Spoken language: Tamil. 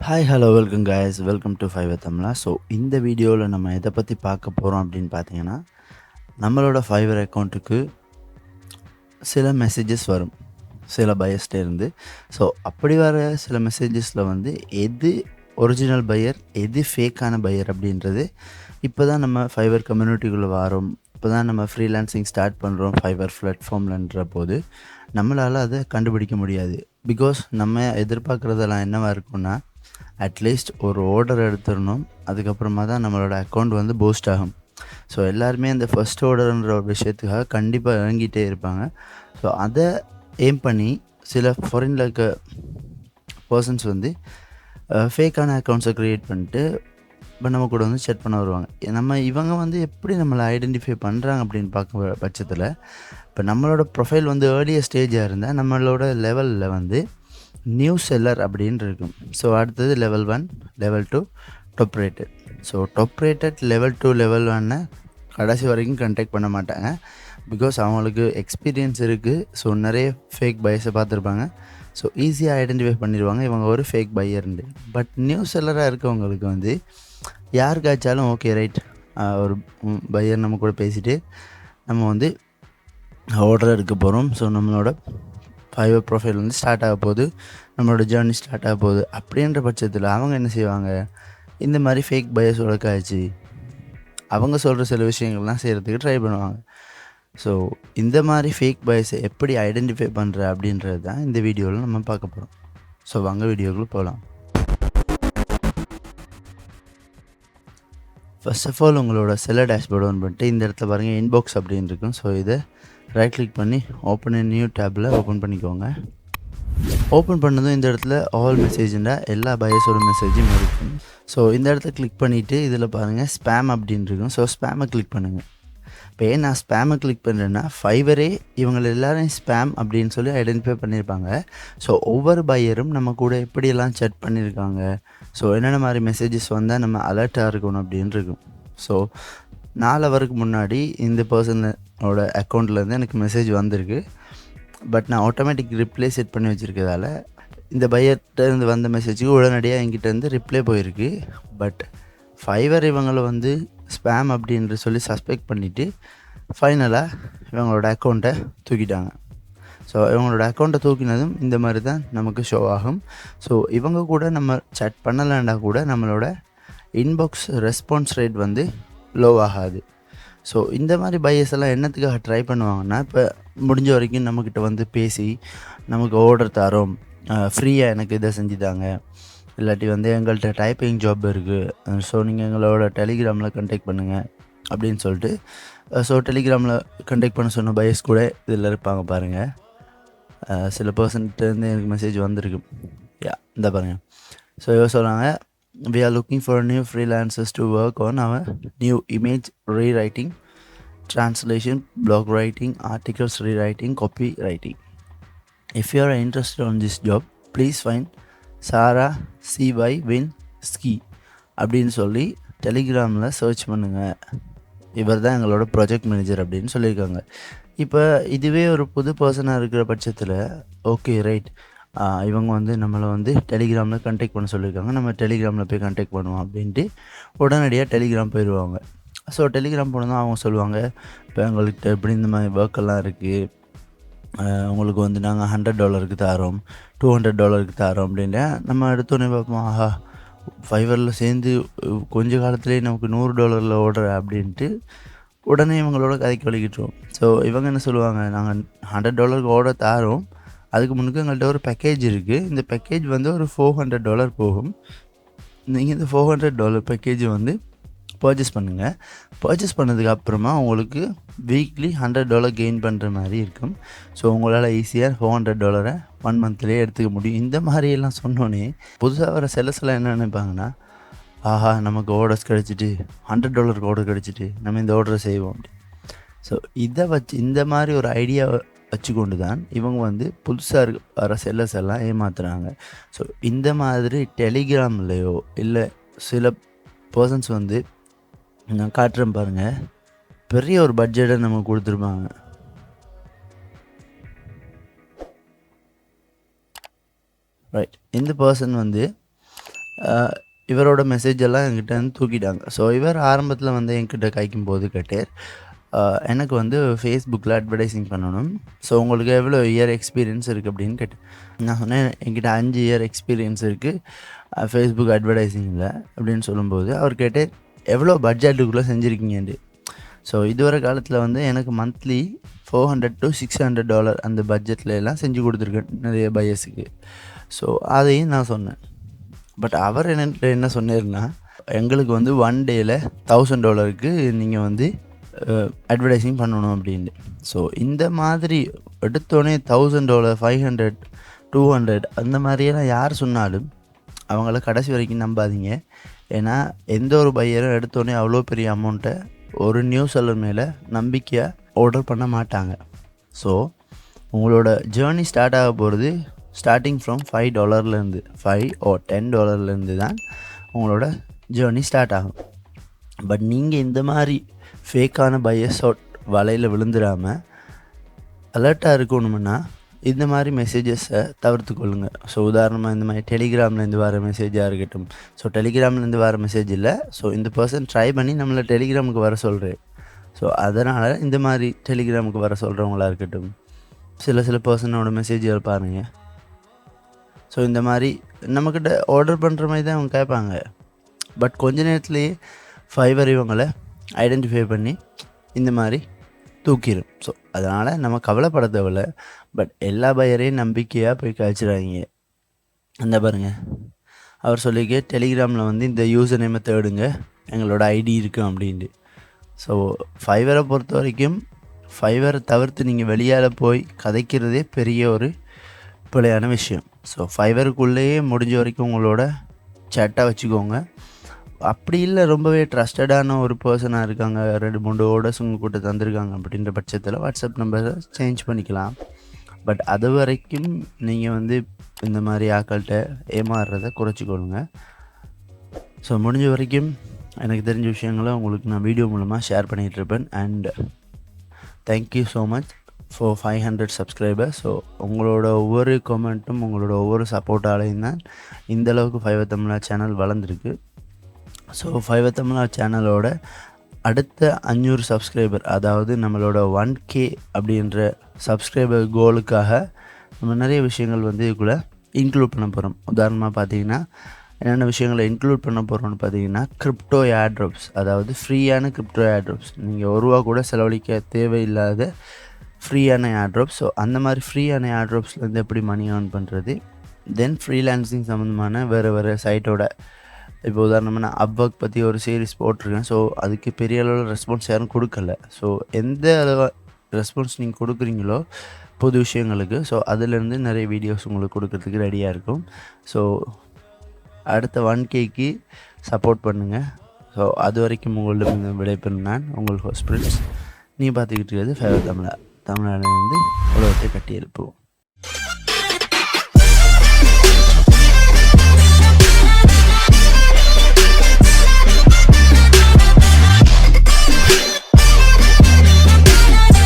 Hi hello welcome guys welcome to Fiverr Tamizha. So இந்த வீடியோவில் நம்ம எதை பற்றி பார்க்க போகிறோம் அப்படின்னு பார்த்தீங்கன்னா, நம்மளோட ஃபைவர் அக்கௌண்ட்டுக்கு சில மெசேஜஸ் வரும் சில பையர்ஸ்டேருந்து. ஸோ அப்படி வர சில மெசேஜஸில் வந்து எது ஒரிஜினல் பையர் எது ஃபேக்கான பையர் அப்படின்றது இப்போ தான் நம்ம ஃபைவர் கம்யூனிட்டிக்குள்ளே வரோம். இப்போ தான் நம்ம ஃப்ரீலான்சிங் ஸ்டார்ட் பண்ணுறோம் ஃபைவர் பிளாட்ஃபார்ம்லன்ற போது நம்மளால் அதை கண்டுபிடிக்க முடியாது. பிகாஸ் நம்ம எதிர்பார்க்குறதெல்லாம் என்னவாக இருக்குன்னா, அட்லீஸ்ட் ஒரு ஆர்டர் எடுத்துடணும், அதுக்கப்புறமா தான் நம்மளோட அக்கௌண்ட் வந்து பூஸ்ட் ஆகும். ஸோ எல்லாருமே அந்த ஃபஸ்ட் ஆர்டர்ன்ற ஒரு விஷயத்துக்காக கண்டிப்பாக இறங்கிட்டே இருப்பாங்க. ஸோ அதை எய்ம் பண்ணி சில ஃபாரினில் இருக்க பர்சன்ஸ் வந்து ஃபேக்கான அக்கௌண்ட்ஸை க்ரியேட் பண்ணிட்டு இப்போ நம்ம கூட வந்து செட் பண்ண வருவாங்க. இவங்க வந்து எப்படி நம்மளை ஐடென்டிஃபை பண்ணுறாங்க அப்படின்னு பார்க்க பட்சத்தில், இப்போ நம்மளோட ப்ரொஃபைல் வந்து ஏர்லியர் ஸ்டேஜாக இருந்தால் நம்மளோட லெவலில் வந்து நியூ செல்லர் அப்படின்னு இருக்கும். ஸோ அடுத்தது level 1, level 2, top rated. So top rated level 2, level 1 கடைசி வரைக்கும் கண்டெக்ட் பண்ண மாட்டாங்க. பிகாஸ் அவங்களுக்கு எக்ஸ்பீரியன்ஸ் இருக்குது. ஸோ நிறைய ஃபேக் பையர்ஸை பார்த்துருப்பாங்க. ஸோ ஈஸியாக ஐடென்டிஃபை பண்ணிடுவாங்க இவங்க ஒரு ஃபேக் பையர்ண்டு. பட் நியூ செல்லராக இருக்கவங்களுக்கு வந்து யாருக்காச்சாலும் ஓகே ரைட், ஒரு பையர் நம்ம கூட பேசிவிட்டு நம்ம வந்து ஆர்டர் எடுக்க போகிறோம். ஸோ நம்மளோட ஃபைவர் ப்ரொஃபைல் வந்து ஸ்டார்ட் ஆக போகுது, நம்மளோட ஜேர்னி ஸ்டார்ட் ஆக போகுது. அப்படின்ற பட்சத்தில் அவங்க என்ன செய்வாங்க, இந்த மாதிரி ஃபேக் பையர்ஸோட காய்ச்சி அவங்க சொல்கிற சில விஷயங்கள்லாம் செய்கிறதுக்கு ட்ரை பண்ணுவாங்க. ஸோ இந்த மாதிரி ஃபேக் பையர்ஸை எப்படி ஐடென்டிஃபை பண்ணுற அப்படின்றது தான் இந்த வீடியோவில் நம்ம பார்க்க போகிறோம். ஸோ வாங்க வீடியோக்குள்ளே போகலாம். ஃபர்ஸ்ட் ஆஃப் ஆல் உங்களோட செல்லர் டேஷ்போர்டு ஓப்பன் பண்ணிட்டு இந்த இடத்துல பாருங்கள் இன்பாக்ஸ் அப்படின்னு இருக்கும். ஸோ இதை ரைட் கிளிக் பண்ணி ஓப்பன் இன் நியூ டேப்பில் ஓப்பன் பண்ணிக்கோங்க. ஓப்பன் பண்ணதும் இந்த இடத்துல ஆல் மெசேஜ்னா எல்லா பையர்ஸோட மெசேஜும் இருக்கும். ஸோ இந்த இடத்த கிளிக் பண்ணிவிட்டு இதில் பாருங்கள் ஸ்பேம் அப்படின்னு இருக்கும். ஸோ ஸ்பேமை கிளிக் பண்ணுங்கள். இப்போ ஏன் நான் ஸ்பேமை கிளிக் பண்ணுறேன்னா, ஃபைவரே இவங்களை எல்லோரும் ஸ்பேம் அப்படின்னு சொல்லி ஐடென்டிஃபை பண்ணியிருப்பாங்க. ஸோ ஒவ்வொரு பையரும் நம்ம கூட எப்படியெல்லாம் செட் பண்ணியிருக்காங்க, ஸோ என்னென்ன மாதிரி மெசேஜஸ் வந்தால் நம்ம அலர்ட்டாக இருக்கணும் அப்படின்னு இருக்கும். ஸோ 4 ஹவருக்கு முன்னாடி இந்த பர்சனோட அக்கௌண்ட்லேருந்து எனக்கு மெசேஜ் வந்திருக்கு. பட் நான் ஆட்டோமேட்டிக் ரிப்ளே செட் பண்ணி வச்சுருக்கிறதால இந்த பையர்கிட்டேருந்து வந்த மெசேஜுக்கு உடனடியாக என்கிட்டேருந்து ரிப்ளே போயிருக்கு. பட் ஃபைவர் இவங்களை வந்து ஸ்பேம் அப்படின்ற சொல்லி சஸ்பெக்ட் பண்ணிவிட்டு ஃபைனலாக இவங்களோட அக்கௌண்ட்டை தூக்கிட்டாங்க. ஸோ இவங்களோட அக்கௌண்ட்டை தூக்கினதும் இந்த மாதிரி தான் நமக்கு ஷோ ஆகும். ஸோ இவங்க கூட நம்ம சேட் பண்ணலான்னா கூட நம்மளோட இன்பாக்ஸ் ரெஸ்பான்ஸ் ரேட் வந்து லோ ஆகாது. ஸோ இந்த மாதிரி பையர்ஸ் எல்லாம் என்னத்துக்காக ட்ரை பண்ணுவாங்கன்னா, இப்போ முடிஞ்ச வரைக்கும் நம்மக்கிட்ட வந்து பேசி நமக்கு ஆர்டர் தரோம், ஃப்ரீயாக எனக்கு இதை செஞ்சு தாங்க, இல்லாட்டி வந்து எங்கள்கிட்ட டைப்பிங் ஜாப் இருக்குது, ஸோ நீங்கள் எங்களோட டெலிகிராமில் கண்டெக்ட் பண்ணுங்கள் அப்படின்னு சொல்லிட்டு ஸோ டெலிகிராமில் கண்டெக்ட் பண்ண சொன்ன பையர்ஸ் கூட இதில் இருப்பாங்க பாருங்கள். சில பர்சன்ட்லேருந்து எனக்கு மெசேஜ் வந்திருக்கு. இந்த பாருங்கள். ஸோ இவ சொல்கிறாங்க, we are looking for new freelancers to work on our new image rewriting, translation, blog writing, articles rewriting, copy writing. If you are interested on this job, please find Sarah CY Win Ski அப்படின்னு சொல்லி டெலிகிராமில் சர்ச் பண்ணுங்கள். இவர் தான் எங்களோட ப்ராஜெக்ட் மேனேஜர் அப்படின்னு சொல்லியிருக்காங்க. இப்போ இதுவே ஒரு புது பர்சனாக இருக்கிற பட்சத்தில் ஓகே ரைட், இவங்க வந்து நம்மளை வந்து டெலிகிராமில் கண்டெக்ட் பண்ண சொல்லியிருக்காங்க, நம்ம டெலிகிராமில் போய் கண்டெக்ட் பண்ணுவோம் அப்படின்ட்டு உடனடியாக டெலிகிராம் போயிடுவாங்க. ஸோ டெலிகிராம் போனதும் அவங்க சொல்லுவாங்க, இப்போ எங்கள்கிட்ட எப்படி இந்த மாதிரி ஒர்க்கெல்லாம் இருக்குது, உங்களுக்கு வந்து நாங்கள் $100 தரோம், $200 தரோம் அப்படின்ட்டு நம்ம எடுத்தோன்னே பார்ப்போம், ஆஹா ஃபைவரில் சேர்ந்து கொஞ்ச காலத்துலேயே நமக்கு $100 ஓடுற அப்படின்ட்டு உடனே இவங்களோட கதைக்கு வலிக்கிட்டுருவோம். ஸோ இவங்க என்ன சொல்லுவாங்க, நாங்கள் $100 ஓட தாரோம், அதுக்கு முன்னுக்கு எங்கள்கிட்ட ஒரு பேக்கேஜ் இருக்குது, இந்த பேக்கேஜ் வந்து ஒரு $400 போகும், நீங்கள் இந்த $400 பேக்கேஜை வந்து பர்ச்சேஸ் பண்ணுங்கள், பர்ச்சேஸ் பண்ணதுக்கு அப்புறமா உங்களுக்கு வீக்லி $100 கெயின் பண்ணுற மாதிரி இருக்கும். ஸோ உங்களால் ஈஸியாக $400 1 மந்த்லேயே எடுத்துக்க முடியும். இந்த மாதிரியெல்லாம் சொன்னோன்னே புதுசாக வர செல்லர்ஸ்லாம் என்ன நினைப்பாங்கன்னா, ஆஹா நமக்கு ஆர்டர்ஸ் கிடச்சிட்டு $100 ஆர்டர் கிடச்சிட்டு நம்ம இந்த ஆர்டரை செய்வோம் அப்படி. ஸோ இதை வச்சு இந்த மாதிரி ஒரு ஐடியா வச்சுக்கொண்டு தான் இவங்க வந்து புதுசாக வர செல்லர்ஸ் எல்லாம் ஏமாத்துறாங்க. ஸோ இந்த மாதிரி டெலிகிராம்லேயோ இல்லை சில பர்சன்ஸ் வந்து நான் காட்டுறேன் பாருங்கள், பெரிய ஒரு பட்ஜெட்டை நமக்கு கொடுத்துருப்பாங்க. ரைட், இந்த பர்சன் வந்து இவரோட மெசேஜ் எல்லாம் என்கிட்ட வந்து தூக்கிட்டாங்க. ஸோ இவர் ஆரம்பத்தில் வந்து என்கிட்ட காய்க்கும்போது கேட்டார், எனக்கு வந்து ஃபேஸ்புக்கில் அட்வர்டைஸிங் பண்ணணும். ஸோ உங்களுக்கு எவ்வளோ இயர் எக்ஸ்பீரியன்ஸ் இருக்குது அப்படின்னு கேட்டேன். நான் சொன்னேன் என்கிட்ட 5 இயர் எக்ஸ்பீரியன்ஸ் இருக்குது ஃபேஸ்புக் அட்வர்டைஸிங்கில் அப்படின்னு சொல்லும்போது அவர் கேட்டார் எவ்வளோ பட்ஜெட்டுக்குள்ளே செஞ்சுருக்கீங்கன்ட்டு. ஸோ இதுவரை காலத்தில் வந்து எனக்கு மந்த்லி $400 to $600 அந்த பட்ஜெட்டில் எல்லாம் செஞ்சு கொடுத்துருக்கேன் நிறைய பையர்ஸுக்கு. ஸோ அதையும் நான் சொன்னேன். பட் அவர் என்ன சொன்னார்னா, எங்களுக்கு வந்து 1 டேயில் $1000 நீங்கள் வந்து அட்வர்டைஸிங் பண்ணணும் அப்படின்ட்டு. ஸோ இந்த மாதிரி எடுத்தோடனே $1000, $500, $200 அந்த மாதிரியெல்லாம் யார் சொன்னாலும் அவங்கள கடைசி வரைக்கும் நம்பாதீங்க. ஏன்னா எந்த ஒரு பையரும் எடுத்தோடனே அவ்வளோ பெரிய அமௌண்ட்டை ஒரு நியூ செல்லர் மேலே நம்பிக்கையாக ஆர்டர் பண்ண மாட்டாங்க. ஸோ உங்களோட ஜேர்னி ஸ்டார்ட் ஆக போகிறது ஸ்டார்டிங் ஃப்ரம் $5 $5 or $10 தான் உங்களோட ஜேர்னி ஸ்டார்ட் ஆகும். பட் நீங்கள் இந்த மாதிரி ஃபேக்கான பையர்ஸோட் வலையில் விழுந்துடாமல் அலர்ட்டாக இருக்கணும்னா இந்த மாதிரி மெசேஜஸை தவிர்த்து கொள்ளுங்கள். ஸோ உதாரணமாக இந்த மாதிரி டெலிகிராம்லேருந்து வர மெசேஜாக இருக்கட்டும். ஸோ டெலிகிராம்லேருந்து வர மெசேஜ் இல்லை. ஸோ இந்த பர்சன் ட்ரை பண்ணி நம்மளை டெலிகிராமுக்கு வர சொல்கிறேன். ஸோ அதனால் இந்த மாதிரி டெலிகிராமுக்கு வர சொல்கிறவங்களா இருக்கட்டும், சில பர்சனோட மெசேஜ்கள் பாருங்கள். ஸோ இந்த மாதிரி நம்மக்கிட்ட ஆர்டர் பண்ணுற மாதிரி தான் அவங்க கேட்பாங்க. பட் கொஞ்ச நேரத்துலேயே ஃபைவர் இவங்களை ஐடென்டிஃபை பண்ணி இந்த மாதிரி தூக்கிடும். ஸோ அதனால் நம்ம கவலைப்பட தேவையில்ல. பட் எல்லா பையரையும் நம்பிக்கையாக போய் கழிச்சிடாதீங்க. அந்த பாருங்கள், அவர் சொல்லிக்க டெலிகிராமில் வந்து இந்த யூசர் நேமை தேடுங்க, எங்களோட ஐடி இருக்கும் அப்படின்ட்டு. ஸோ ஃபைவரை பொறுத்த வரைக்கும் ஃபைவரை தவிர்த்து நீங்கள் வெளியால் போய் கதைக்கிறதே பெரிய ஒரு பிழையான விஷயம். ஸோ ஃபைவருக்குள்ளேயே முடிஞ்ச வரைக்கும் உங்களோட சேட்டாக வச்சுக்கோங்க. அப்படி இல்லை ரொம்பவே ட்ரஸ்டடான ஒரு பர்சனாக இருக்காங்க, 2-3 ஆர்டர்ஸ் உங்கள் கூட தந்திருக்காங்க அப்படின்ற பட்சத்தில் வாட்ஸ்அப் நம்பரை சேஞ்ச் பண்ணிக்கலாம். பட் அது வரைக்கும் நீங்கள் வந்து இந்த மாதிரி ஆக்கள்கிட்ட ஏமாறுறதை குறைச்சிக்கொள்ளுங்க. ஸோ முடிஞ்ச வரைக்கும் எனக்கு தெரிஞ்ச விஷயங்களை உங்களுக்கு நான் வீடியோ மூலமாக ஷேர் பண்ணிகிட்ருப்பேன். And thank you so much for 500 subscribers. So உங்களோட ஒவ்வொரு கமெண்ட்டும் உங்களோட ஒவ்வொரு சப்போர்ட்டாலையும் தான் இந்தளவுக்கு ஃபைவர் தமிழா சேனல் வளர்ந்துருக்கு. ஸோ ஃபைவர் தமிழா சேனலோட அடுத்த 500 சப்ஸ்கிரைபர், அதாவது நம்மளோட 1K அப்படின்ற சப்ஸ்கிரைபர் கோலுக்காக நம்ம நிறைய விஷயங்கள் வந்து இதுக்குள்ளே இன்க்ளூட் பண்ண போகிறோம். உதாரணமாக பார்த்தீங்கன்னா என்னென்ன விஷயங்களை இன்க்ளூட் பண்ண போகிறோம்னு பார்த்தீங்கன்னா, கிரிப்டோ ஏர்ட்ராப்ஸ், அதாவது ஃப்ரீயான கிரிப்டோ ஏர்ட்ராப்ஸ், நீங்கள் ₹1 கூட செலவழிக்க தேவையில்லாத ஃப்ரீயான ஏர்ட்ராப்ஸ். ஸோ அந்த மாதிரி ஃப்ரீயான ஏர்ட்ராப்ஸ்லேருந்து எப்படி மணி ஏர்ன் பண்ணுறது, தென் ஃப்ரீலான்சிங் சம்மந்தமான வேறு சைட்டோட, இப்போ உதாரணமாக நான் அப்வொர்க் பற்றி ஒரு சீரிஸ் போட்டிருக்கேன். ஸோ அதுக்கு பெரிய அளவில் ரெஸ்பான்ஸ் யாரும் கொடுக்கல. ஸோ எந்த அளவு ரெஸ்பான்ஸ் நீங்கள் கொடுக்குறீங்களோ புது விஷயங்களுக்கு, ஸோ அதிலேருந்து நிறைய வீடியோஸ் உங்களுக்கு கொடுக்கறதுக்கு ரெடியாக இருக்கும். ஸோ அடுத்த 1Kக்கு சப்போர்ட் பண்ணுங்கள். ஸோ அது வரைக்கும் உங்களிடம் விடைபெறும் நான் உங்கள் ஹோஸ்ட் பிரின்ஸ். நீ பார்த்துக்கிட்டு இருக்கிறது ஃபைவர் தமிழா. தமிழ்நாட்டிலேருந்து உலகத்தை கட்டி எழுப்புவோம்.